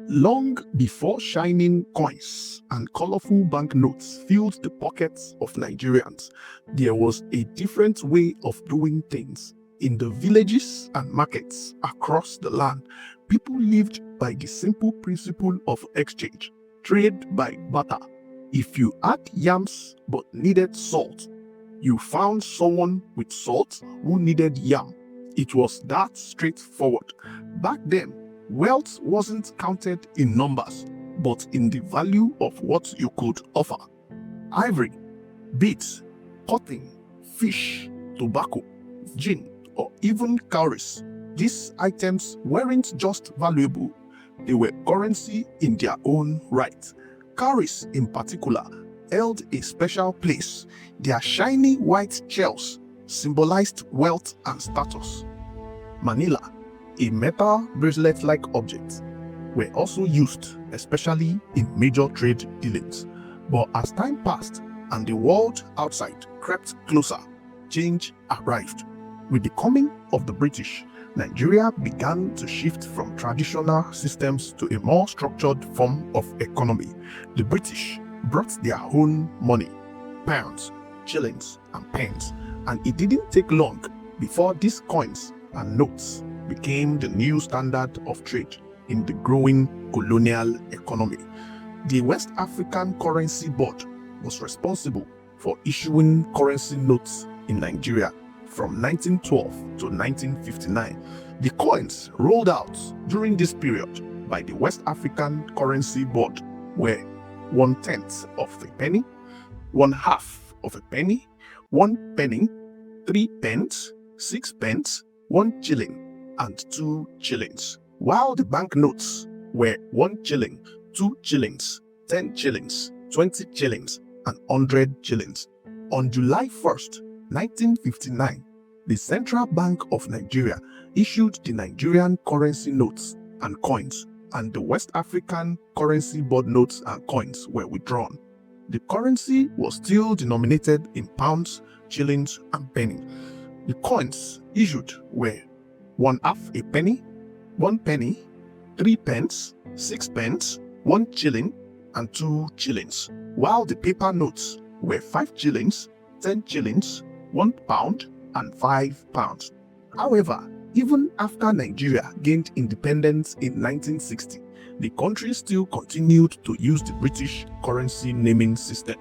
Long before shining coins and colorful banknotes filled the pockets of Nigerians, there was a different way of doing things. In the villages and markets across the land, people lived by the simple principle of exchange, trade by barter. If you had yams but needed salt, you found someone with salt who needed yam. It was that straightforward. Back then, wealth wasn't counted in numbers, but in the value of what you could offer. Ivory, beads, cotton, fish, tobacco, gin, or even cowries. These items weren't just valuable, they were currency in their own right. Cowries, in particular, held a special place. Their shiny white shells symbolized wealth and status. Manila, a metal bracelet-like object, were also used, especially in major trade dealings. But as time passed and the world outside crept closer, change arrived. With the coming of the British, Nigeria began to shift from traditional systems to a more structured form of economy. The British brought their own money, pounds, shillings, and pence, and it didn't take long before these coins and notes became the new standard of trade in the growing colonial economy. The West African Currency Board was responsible for issuing currency notes in Nigeria from 1912 to 1959. The coins rolled out during this period by the West African Currency Board were 1/10 of a penny, 1/2 of a penny, 1 penny, 3 pence, 6 pence, 1 shilling, and 2 shillings, while the banknotes were 1 shilling, 2 shillings, 10 shillings, 20 shillings, and 100 shillings. On July 1st, 1959, the Central Bank of Nigeria issued the Nigerian currency notes and coins, and the West African Currency Board notes and coins were withdrawn. The currency was still denominated in pounds, shillings, and penny. The coins issued were 1/2 a penny, 1 penny, 3 pence, 6 pence, 1 shilling, and 2 shillings, while the paper notes were 5 shillings, 10 shillings, 1 pound, and 5 pounds. However, even after Nigeria gained independence in 1960, the country still continued to use the British currency naming system.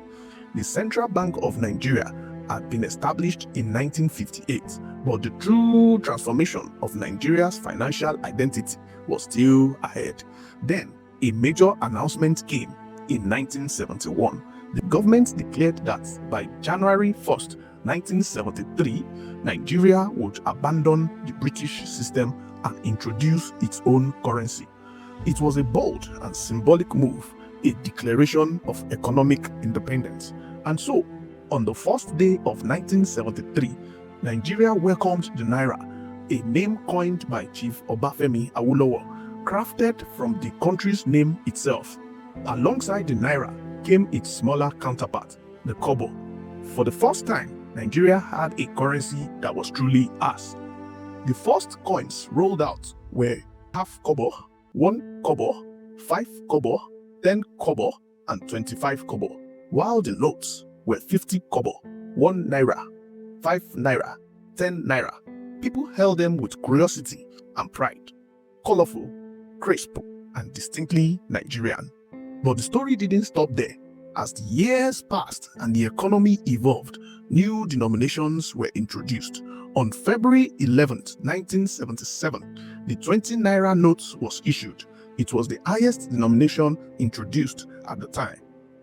The Central Bank of Nigeria had been established in 1958, but the true transformation of Nigeria's financial identity was still ahead. Then, a major announcement came in 1971. The government declared that by January 1st, 1973, Nigeria would abandon the British system and introduce its own currency. It was a bold and symbolic move, a declaration of economic independence. And so, on the first day of 1973, Nigeria welcomed the Naira, a name coined by Chief Obafemi Awolowo, crafted from the country's name itself. Alongside the Naira came its smaller counterpart, the kobo. For the first time, Nigeria had a currency that was truly ours. The first coins rolled out were half kobo, 1 kobo, 5 kobo, 10 kobo, and 25 kobo, while the notes were 50 kobo, 1 naira, 5 naira, 10 naira. People held them with curiosity and pride. Colorful, crisp, and distinctly Nigerian. But the story didn't stop there. As the years passed and the economy evolved, new denominations were introduced. On February 11, 1977, the 20 naira note was issued. It was the highest denomination introduced at the time.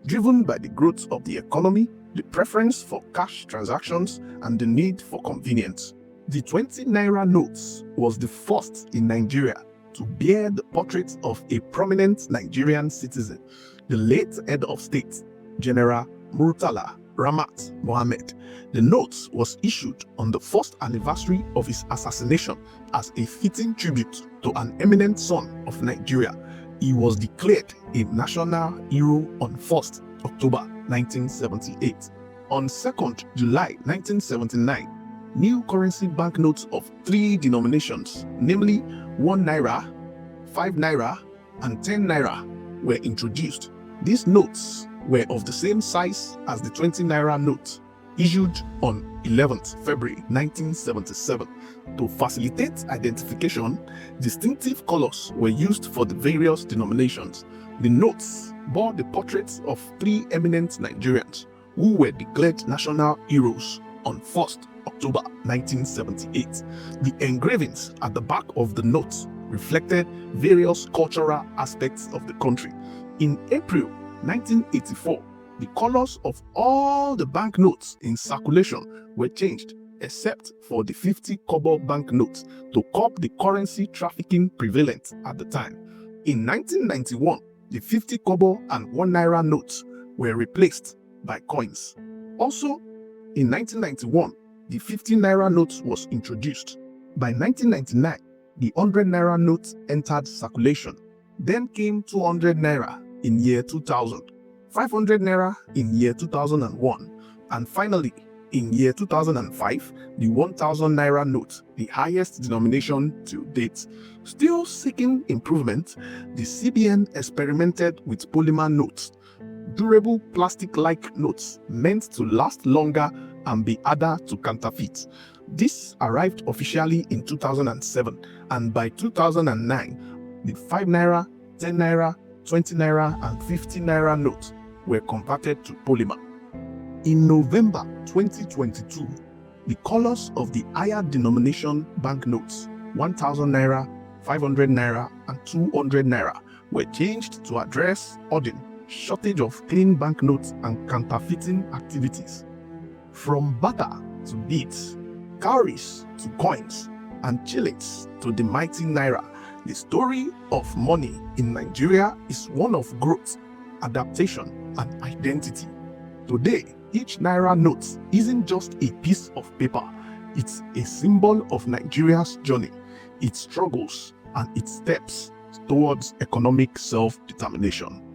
Driven by the growth of the economy, the preference for cash transactions, and the need for convenience, the 20 naira notes was the first in Nigeria to bear the portrait of a prominent Nigerian citizen, the late head of state, General Murtala Ramat Mohammed. The note was issued on the first anniversary of his assassination as a fitting tribute to an eminent son of Nigeria. He was declared a national hero on 1st October 1978. On 2nd July 1979, new currency banknotes of 3 denominations, namely 1 naira, 5 naira, and 10 Naira were introduced. These notes were of the same size as the 20 Naira note issued on 11th February 1977. To facilitate identification, distinctive colors were used for the various denominations. The notes bore the portraits of 3 eminent Nigerians who were declared national heroes on 1st October 1978. The engravings at the back of the notes reflected various cultural aspects of the country. In April 1984, the colors of all the banknotes in circulation were changed except for the 50 kobo banknotes to curb the currency trafficking prevalent at the time. In 1991, the 50 kobo and 1 Naira notes were replaced by coins. Also, in 1991, the 50 Naira note was introduced. By 1999, the 100 Naira note entered circulation. Then came 200 Naira in year 2000, 500 Naira in year 2001, and finally, in year 2005, the 1000 Naira note, the highest denomination to date. Still seeking improvement, the CBN experimented with polymer notes, durable plastic-like notes meant to last longer and be harder to counterfeit. This arrived officially in 2007, and by 2009, the 5 Naira, 10 Naira, 20 Naira, and 50 Naira notes were converted to polymer. In November 2022, the colors of the higher denomination banknotes, 1000 Naira, 500 Naira, and 200 Naira, were changed to address hoarding, shortage of clean banknotes, and counterfeiting activities. From barter to beads, cowries to coins, and shillings to the mighty Naira, the story of money in Nigeria is one of growth, adaptation, and identity. Today, each Naira note isn't just a piece of paper, it's a symbol of Nigeria's journey, its struggles, and its steps towards economic self-determination.